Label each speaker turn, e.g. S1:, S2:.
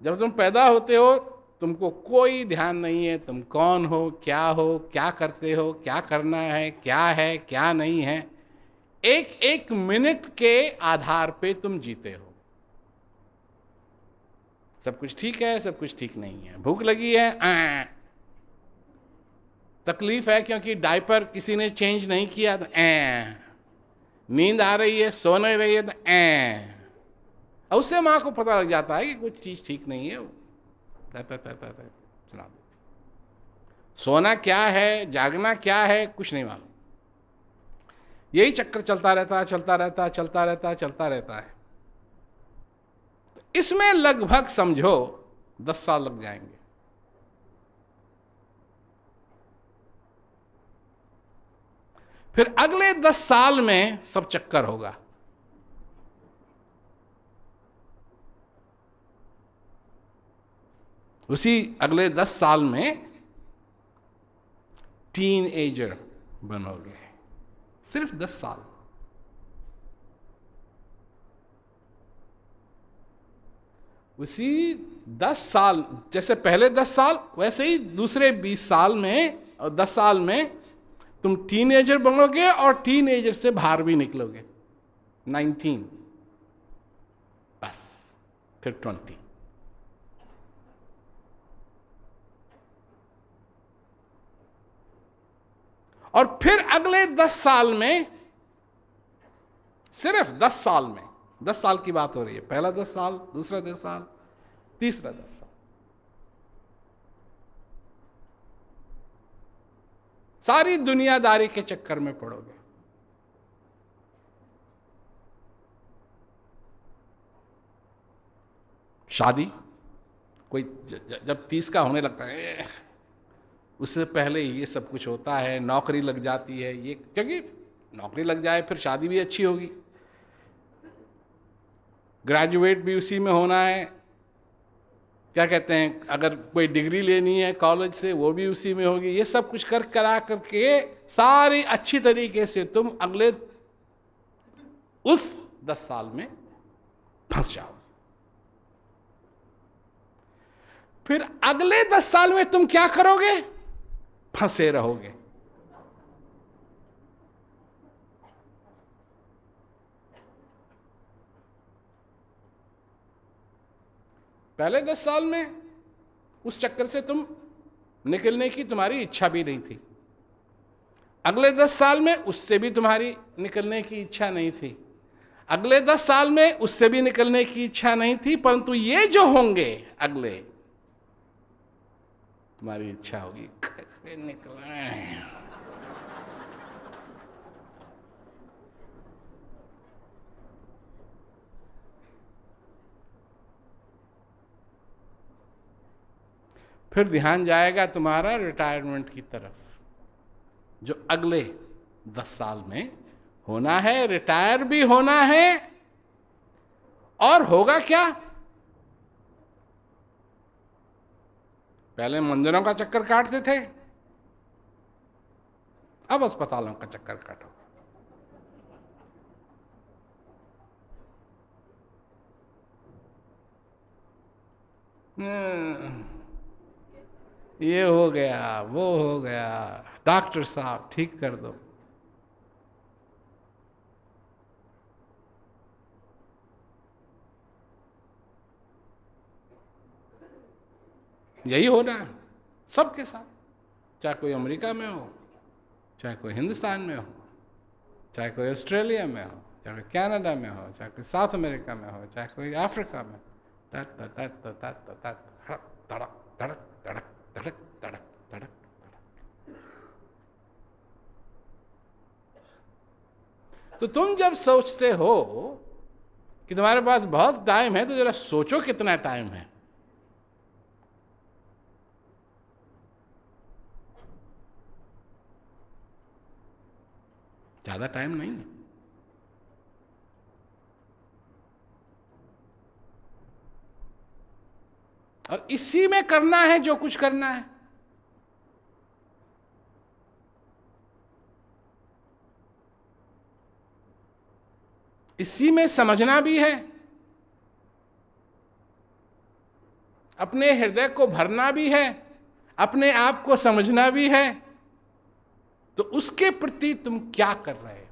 S1: जब तुम पैदा होते हो तुमको कोई ध्यान नहीं है तुम कौन हो, क्या करते हो, क्या करना है क्या नहीं है। एक एक मिनट के आधार पे तुम जीते हो। सब कुछ ठीक है, सब कुछ ठीक नहीं है। भूख लगी है, तकलीफ है क्योंकि डायपर किसी ने चेंज नहीं किया तो नींद आ रही है, सो नहीं रही है तो और उससे माँ को पता लग जाता है कि कुछ चीज ठीक नहीं है। सुना देती। सोना क्या है, जागना क्या है, कुछ नहीं मालूम। यही चक्कर चलता रहता है, चलता रहता है, चलता रहता है, चलता रहता है। इसमें लगभग समझो 10 साल लग जाएंगे। फिर अगले 10 साल में सब चक्कर होगा। उसी अगले 10 साल में टीन एजर बनोगे। सिर्फ 10 साल। उसी 10 साल, जैसे पहले 10 साल वैसे ही दूसरे 20 साल में और 10 साल में तुम टीनेजर बनोगे और टीनेजर से बाहर भी निकलोगे। 19, बस फिर 20। और फिर अगले 10 साल में, सिर्फ 10 साल में, 10 साल की बात हो रही है। पहला 10 साल, दूसरा 10 साल, तीसरा 10 साल, सारी दुनियादारी के चक्कर में पड़ोगे। शादी, कोई जब 30 का होने लगता है, उससे पहले ये सब कुछ होता है। नौकरी लग जाती है, ये क्योंकि नौकरी लग जाए फिर शादी भी अच्छी होगी। ग्रेजुएट भी उसी में होना है, क्या कहते हैं, अगर कोई डिग्री लेनी है कॉलेज से वो भी उसी में होगी। ये सब कुछ करा करके सारी अच्छी तरीके से तुम अगले उस 10 साल में फंस जाओ। फिर अगले 10 साल में तुम क्या करोगे? फंसे रहोगे। पहले 10 साल में उस चक्कर से तुम निकलने की तुम्हारी इच्छा भी नहीं थी। अगले 10 साल में उससे भी तुम्हारी निकलने की इच्छा नहीं थी। अगले 10 साल में उससे भी निकलने की इच्छा नहीं थी। परंतु ये जो होंगे अगले, तुम्हारी इच्छा होगी कैसे निकलें। फिर ध्यान जाएगा तुम्हारा रिटायरमेंट की तरफ, जो अगले 10 साल में होना है। रिटायर भी होना है। और होगा क्या? पहले मंदिरों का चक्कर काटते थे, अब अस्पतालों का चक्कर काटो। ये हो गया, वो हो गया, डॉक्टर साहब ठीक कर दो। यही हो रहा है सबके साथ, चाहे कोई अमेरिका में हो, चाहे कोई हिंदुस्तान में हो, चाहे कोई ऑस्ट्रेलिया में हो, चाहे कोई कनाडा में हो, चाहे कोई साउथ अमेरिका में हो, चाहे कोई अफ्रीका में। तड़क तड़क तड़क तड़क तड़क तड़क तड़क तड़क। तो तुम जब सोचते हो कि तुम्हारे पास बहुत टाइम है, तो जरा सोचो कितना टाइम है। ज्यादा टाइम नहीं है। और इसी में करना है जो कुछ करना है। इसी में समझना भी है। अपने हृदय को भरना भी है, अपने आप को समझना भी है, तो उसके प्रति तुम क्या कर रहे हो?